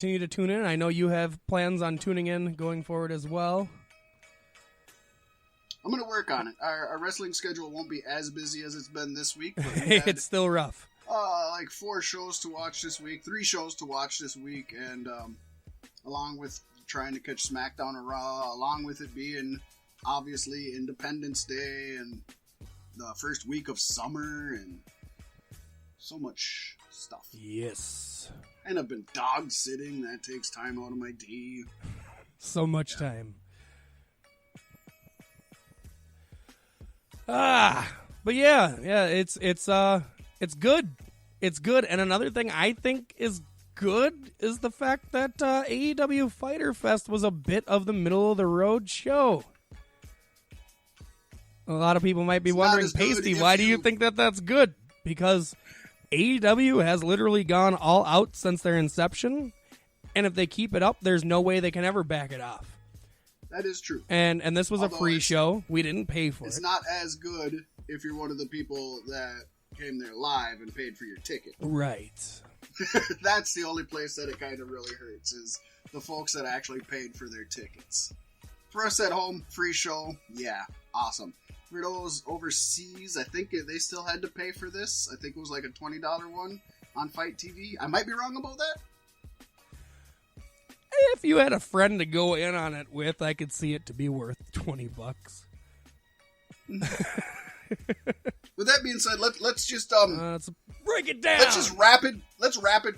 Continue to tune in. I know you have plans on tuning in going forward as well. I'm going to work on it. Our wrestling schedule won't be as busy as it's been this week. But It's still rough. Like 4 shows to watch this week, 3 shows to watch this week, and along with trying to catch SmackDown or Raw, along with it being obviously Independence Day and the first week of summer and so much stuff. Yes. And I've been dog sitting. That takes time out of my day. So much time. But yeah, it's good. It's good. And another thing I think is good is the fact that AEW Fyter Fest was a bit of the middle of the road show. A lot of people might be wondering, Pasty, why do you think that that's good? Because AEW has literally gone all out since their inception, and if they keep it up, there's no way they can ever back it off. That is true. And this was a free show. We didn't pay for it. It's not as good if you're one of the people that came there live and paid for your ticket. Right. That's the only place that it kind of really hurts, is the folks that actually paid for their tickets. For us at home, free show, yeah, awesome. For those overseas, I think they still had to pay for this. I think it was like a $20 one on Fight TV. I might be wrong about that. If you had a friend to go in on it with, I could see it to be worth $20. With that being said, let's just let's break it down. Let's just rapid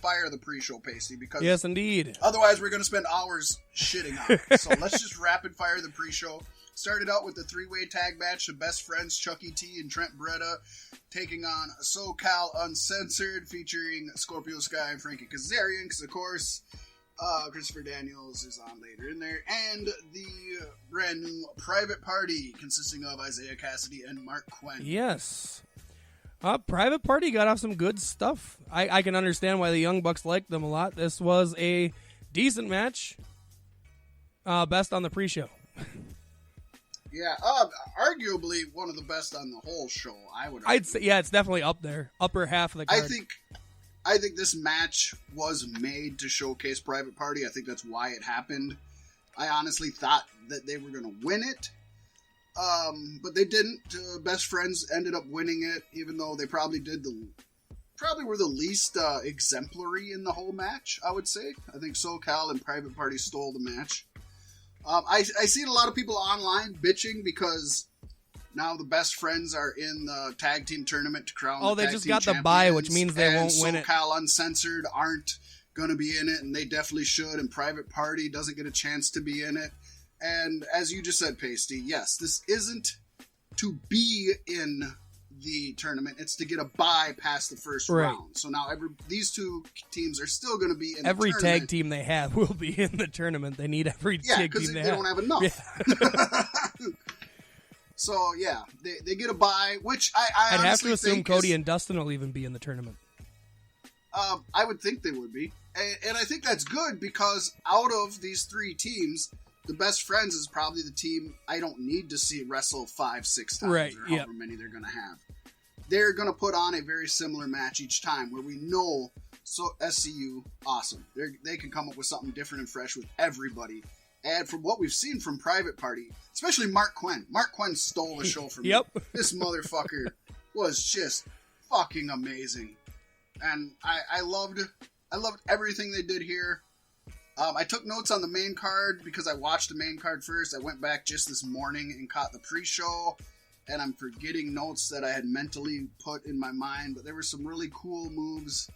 fire the pre-show, Pasty, because yes, indeed. Otherwise, we're going to spend hours shitting on it. So let's just rapid fire the pre-show. Started out with the 3-way tag match, the best friends Chucky T and Trent Beretta taking on SoCal Uncensored, featuring Scorpio Sky and Frankie Kazarian, because of course Christopher Daniels is on later in there, and the brand new Private Party consisting of Isaiah Cassidy and Mark Quinn. Yes. Private Party got off some good stuff. I can understand why the Young Bucks liked them a lot. This was a decent match. Best on the pre-show. Yeah, arguably one of the best on the whole show, I would argue. I'd say, yeah, it's definitely up there. Upper half of the card. I think this match was made to showcase Private Party. I think that's why it happened. I honestly thought that they were going to win it. But they didn't. Best Friends ended up winning it, even though they probably were the least exemplary in the whole match, I would say. I think SoCal and Private Party stole the match. I seen a lot of people online bitching because now the Best Friends are in the tag team tournament to crown the they tag just team got the bye, which means they won't win it. SoCal Uncensored aren't going to be in it, and they definitely should, and Private Party doesn't get a chance to be in it. And as you just said, Pasty, yes, this isn't to be in the tournament. It's to get a bye past the first round. So now these two teams are still going to be in the tournament. Every tag team they have will be in the tournament. They need every tag team they have. Yeah, because they don't have enough. Yeah. So, yeah, they get a bye, which I'd have to assume Cody and Dustin will even be in the tournament. I would think they would be. And I think that's good because out of these 3 teams, the Best Friends is probably the team I don't need to see wrestle 5-6 times or however many they're going to have. They're going to put on a very similar match each time where we know SCU, awesome. They can come up with something different and fresh with everybody. And from what we've seen from Private Party, especially Mark Quinn. Mark Quinn stole the show from me. This motherfucker was just fucking amazing. And I loved everything they did here. I took notes on the main card because I watched the main card first. I went back just this morning and caught the pre-show, and I'm forgetting notes that I had mentally put in my mind, but there were some really cool moves.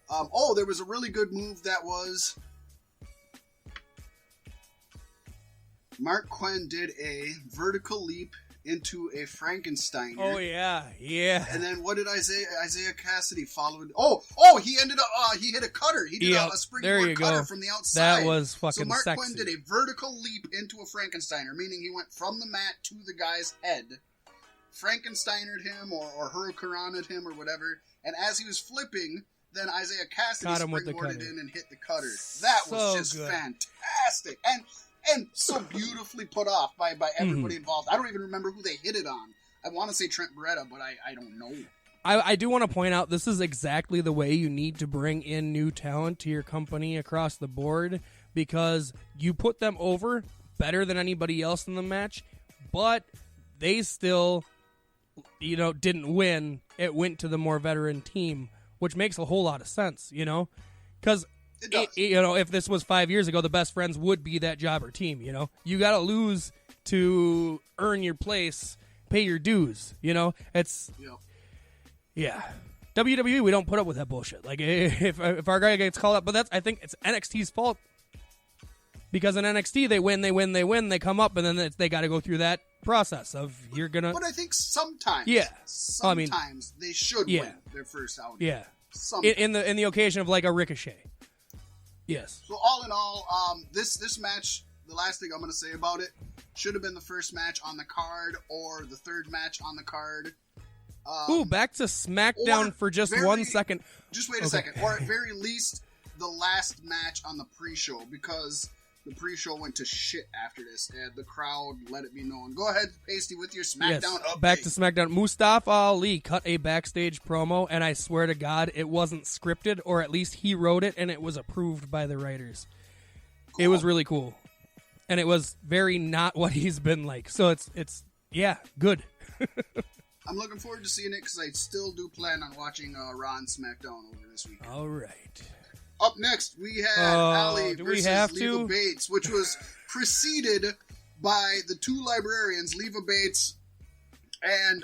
There was a really good move that was Mark Quinn did a vertical leap into a Frankensteiner. Oh, yeah. And then what did Isaiah Cassidy follow? He ended up, he hit a cutter. He did a springboard cutter from the outside. That was fucking So Mark sexy. Quinn did a vertical leap into a Frankensteiner, meaning he went from the mat to the guy's head, Frankensteinered him or Hurricanra'd him or whatever, and as he was flipping, then Isaiah Cassidy springboarded in and hit the cutter. That was just fantastic. And so beautifully put off by everybody involved. I don't even remember who they hit it on. I want to say Trent Beretta, but I don't know. I do want to point out this is exactly the way you need to bring in new talent to your company across the board, because you put them over better than anybody else in the match, but they still, didn't win. It went to the more veteran team, which makes a whole lot of sense, because if this was 5 years ago, the best friends would be that jobber team. You got to lose to earn your place, pay your dues. It's. Yep. Yeah, WWE, we don't put up with that bullshit. Like, if our guy gets called up, but I think it's NXT's fault, because in NXT they win, they come up, and then they got to go through that process of you're gonna. But I think sometimes, they should win their first outing. Yeah, in the occasion of like a Ricochet. Yes. So all in all, this match, the last thing I'm going to say about it, should have been the first match on the card or the third match on the card. Back to SmackDown for just 1 second. Just wait a second. Or at very least, the last match on the pre-show, because the pre-show went to shit after this, and the crowd let it be known. Go ahead, Pasty, with your SmackDown update. Back to SmackDown. Mustafa Ali cut a backstage promo, and I swear to God, it wasn't scripted, or at least he wrote it, and it was approved by the writers. Cool. It was really cool. And it was very not what he's been like. So it's good. I'm looking forward to seeing it, because I still do plan on watching Raw and SmackDown over this week. All right. Up next, we had Ali versus Leva Bates, which was preceded by the two librarians, Leva Bates and...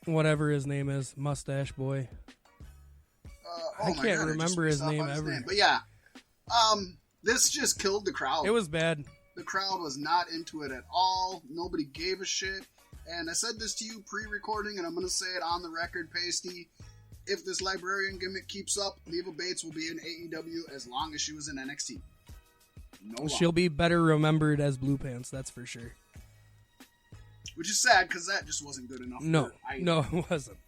whatever his name is, Mustache Boy. I can't remember his name ever. But yeah, this just killed the crowd. It was bad. The crowd was not into it at all. Nobody gave a shit. And I said this to you pre-recording, and I'm going to say it on the record, Pasty. If this librarian gimmick keeps up, Leva Bates will be in AEW as long as she was in NXT. She'll be better remembered as Blue Pants, that's for sure. Which is sad, because that just wasn't good enough. No, it wasn't.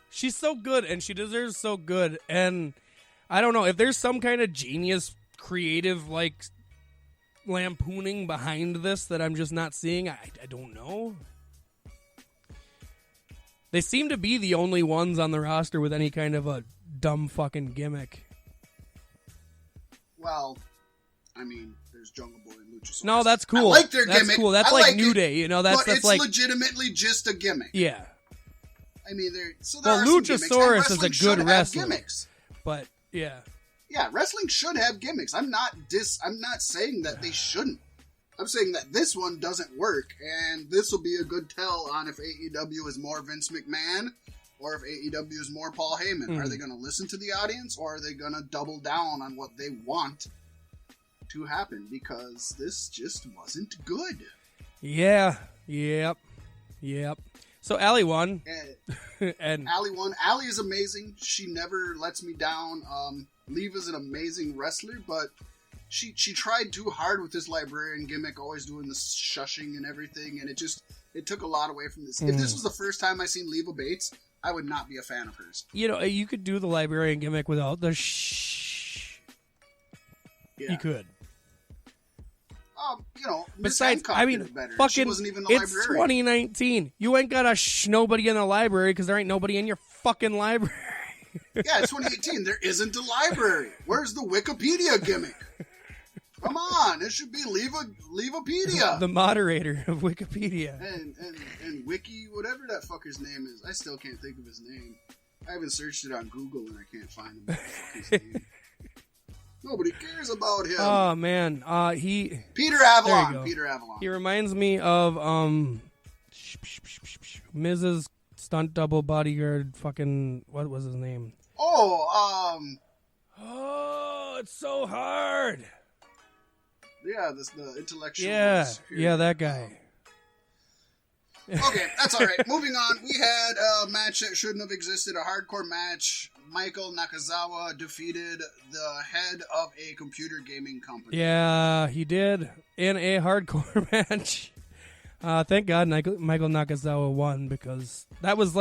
She's so good, and she deserves so good. And I don't know, if there's some kind of genius, creative, lampooning behind this that I'm just not seeing, I don't know. They seem to be the only ones on the roster with any kind of a dumb fucking gimmick. Well, I mean, there's Jungle Boy and Luchasaurus. No, that's cool. I like their that's gimmick. Cool. That's like New it, Day, That's it's like legitimately just a gimmick. Yeah. I mean, there Luchasaurus is a good wrestler. Gimmicks. But yeah. Yeah, wrestling should have gimmicks. I'm not saying that they shouldn't. I'm saying that this one doesn't work, and this will be a good tell on if AEW is more Vince McMahon or if AEW is more Paul Heyman. Mm. Are they going to listen to the audience, or are they going to double down on what they want to happen? Because this just wasn't good. Yeah. Yep. So Ali won. And Ali won. Ali is amazing. She never lets me down. Leva's an amazing wrestler, but she tried too hard with this librarian gimmick, always doing the shushing and everything, and it took a lot away from this. If this was the first time I seen Leva Bates, I would not be a fan of hers. You could do the librarian gimmick without the shh. Yeah. You could. Besides, fucking, she wasn't even the it's librarian. 2019. You ain't got to shh nobody in the library because there ain't nobody in your fucking library. Yeah, it's 2018. There isn't a library. Where's the Wikipedia gimmick? Come on, it should be Levapedia. The moderator of Wikipedia. And Wiki, whatever that fucker's name is. I still can't think of his name. I haven't searched it on Google and I can't find his name. Nobody cares about him. Oh man, Peter Avalon. Peter Avalon. He reminds me of Mrs. Stunt Double Bodyguard. Fucking what was his name? Oh, it's so hard. Yeah, the intellectual. Yeah, that guy. Okay, that's all right. Moving on, we had a match that shouldn't have existed, a hardcore match. Michael Nakazawa defeated the head of a computer gaming company. Yeah, he did, in a hardcore match. Thank God Michael Nakazawa won, because that was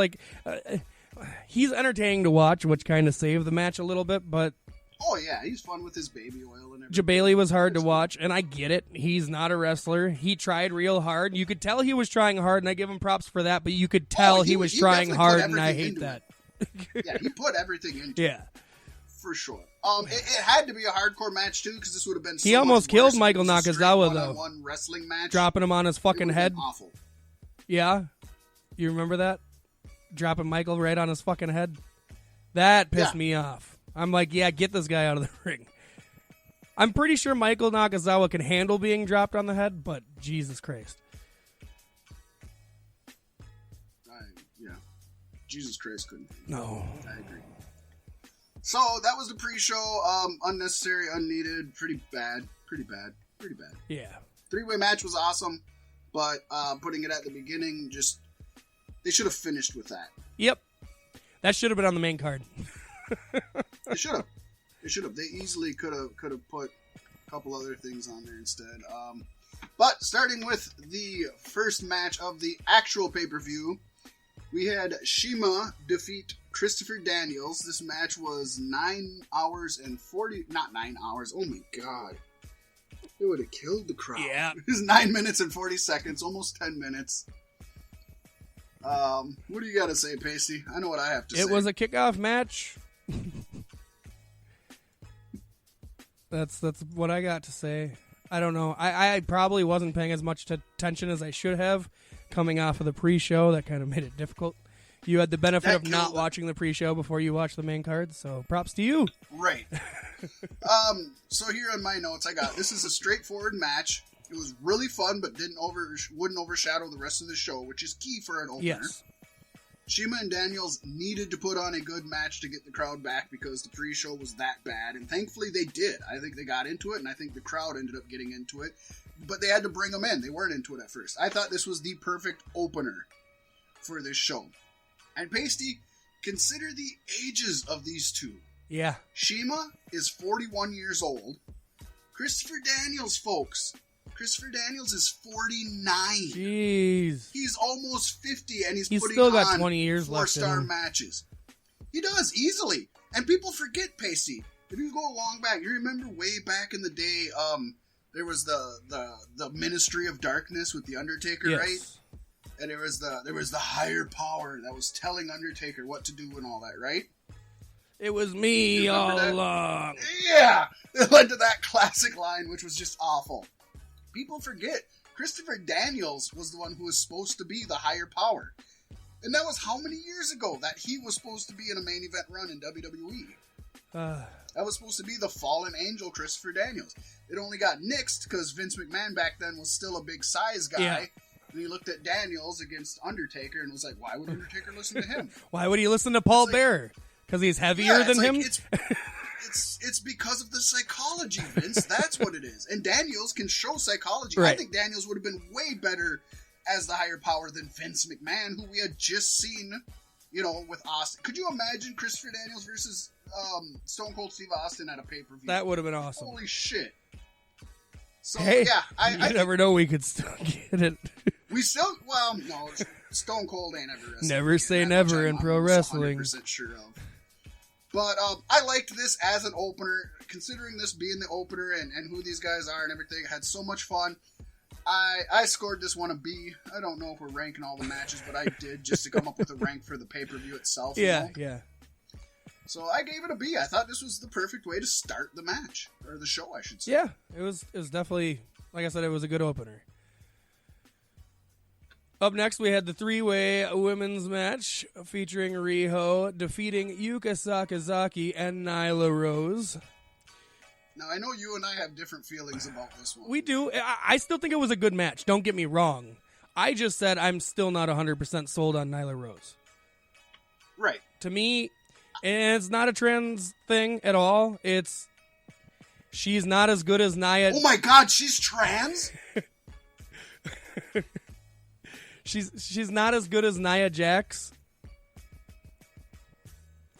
he's entertaining to watch, which kind of saved the match a little bit, but Oh, yeah, he's fun with his baby oil and everything. Jabali was hard to watch, and I get it. He's not a wrestler. He tried real hard. You could tell he was trying hard, and I give him props for that, but you could tell he was trying hard, and I hate that. Yeah, he put everything into it. Yeah. For sure. It had to be a hardcore match, too, because this would have been so He almost much worse killed Michael if it was a Nakazawa, straight though. one-on-one wrestling match. Dropping him on his fucking head. Awful. Yeah? You remember that? Dropping Michael right on his fucking head? That pissed me off. I'm like, yeah, get this guy out of the ring. I'm pretty sure Michael Nakazawa can handle being dropped on the head, but Jesus Christ. Yeah. Jesus Christ couldn't. No. I agree. So, that was the pre-show. Unnecessary, unneeded, pretty bad. Yeah. Three-way match was awesome, but putting it at the beginning, they should have finished with that. Yep. That should have been on the main card. They should have. They easily could have put a couple other things on there instead. But starting with the first match of the actual pay-per-view, we had Shima defeat Christopher Daniels. This match was 9 hours and 40... Not 9 hours. Oh my god. It would have killed the crowd. Yeah. It was 9 minutes and 40 seconds. Almost 10 minutes. What do you got to say, Pasty? I know what I have to say. It was a kickoff match. That's what I got to say. I don't know. I probably wasn't paying as much attention as I should have coming off of the pre-show. That kind of made it difficult. You had the benefit of not watching the pre-show before you watched the main card, so props to you. Right. So here on my notes, I got, this is a straightforward match. It was really fun, but wouldn't overshadow the rest of the show, which is key for an opener. Yes. Shima and Daniels needed to put on a good match to get the crowd back because the pre-show was that bad, and thankfully they did. I think they got into it, and I think the crowd ended up getting into it, but they had to bring them in. They weren't into it at first. I thought this was the perfect opener for this show. And Pasty, consider the ages of these two. Yeah. Shima is 41 years old. Christopher Daniels, folks. Christopher Daniels is 49. Jeez. He's almost 50, and he's putting still got on 20 years left in 4-star him. matches. He does, easily. And people forget, Pasty. If you go long back, you remember way back in the day, there was the Ministry of Darkness with The Undertaker, yes. right? And there was the higher power that was telling Undertaker what to do and all that, right? It was me all along. Yeah! It led to that classic line, which was just awful. People forget, Christopher Daniels was the one who was supposed to be the higher power. And that was how many years ago that he was supposed to be in a main event run in WWE? That was supposed to be the fallen angel Christopher Daniels. It only got nixed because Vince McMahon back then was still a big size guy. Yeah. And he looked at Daniels against Undertaker and was like, why would Undertaker listen to him? Why would he listen to Paul Bearer? Because he's heavier than him? It's because of the psychology, Vince. That's what it is. And Daniels can show psychology. Right. I think Daniels would have been way better as the higher power than Vince McMahon, who we had just seen, with Austin. Could you imagine Christopher Daniels versus Stone Cold Steve Austin at a pay-per-view? That would have been awesome. Holy shit. So, hey, yeah. I never know we could still get it. We still, no, Stone Cold ain't ever wrestling. Never say never in pro wrestling. 100% sure of. But I liked this as an opener, considering this being the opener and who these guys are and everything. I had so much fun. I scored this one a B. I don't know if we're ranking all the matches, but I did just to come up with a rank for the pay-per-view itself. Yeah. So I gave it a B. I thought this was the perfect way to start the match, or the show, I should say. Yeah, it was definitely, like I said, it was a good opener. Up next, we had the three-way women's match featuring Riho defeating Yuka Sakazaki and Nyla Rose. Now, I know you and I have different feelings about this one. We do. I still think it was a good match. Don't get me wrong. I just said I'm still not 100% sold on Nyla Rose. Right. To me, and it's not a trans thing at all. She's not as good as Nia. Oh my God, she's trans? She's not as good as Nia Jax.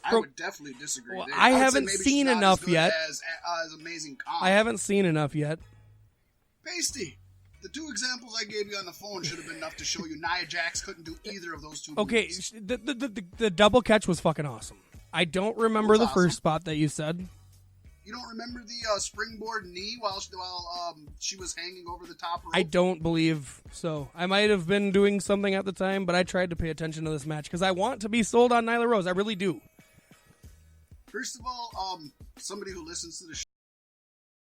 I would definitely disagree. Well, I haven't seen enough yet. As Amazing Kong. I haven't seen enough yet. Pasty, the two examples I gave you on the phone should have been enough to show you Nia Jax couldn't do either of those two Okay, moves. the double catch was fucking awesome. I don't remember the first spot that you said. You don't remember the springboard knee while she was hanging over the top rope? I don't believe so. I might have been doing something at the time, but I tried to pay attention to this match because I want to be sold on Nyla Rose. I really do. First of all, somebody who listens to the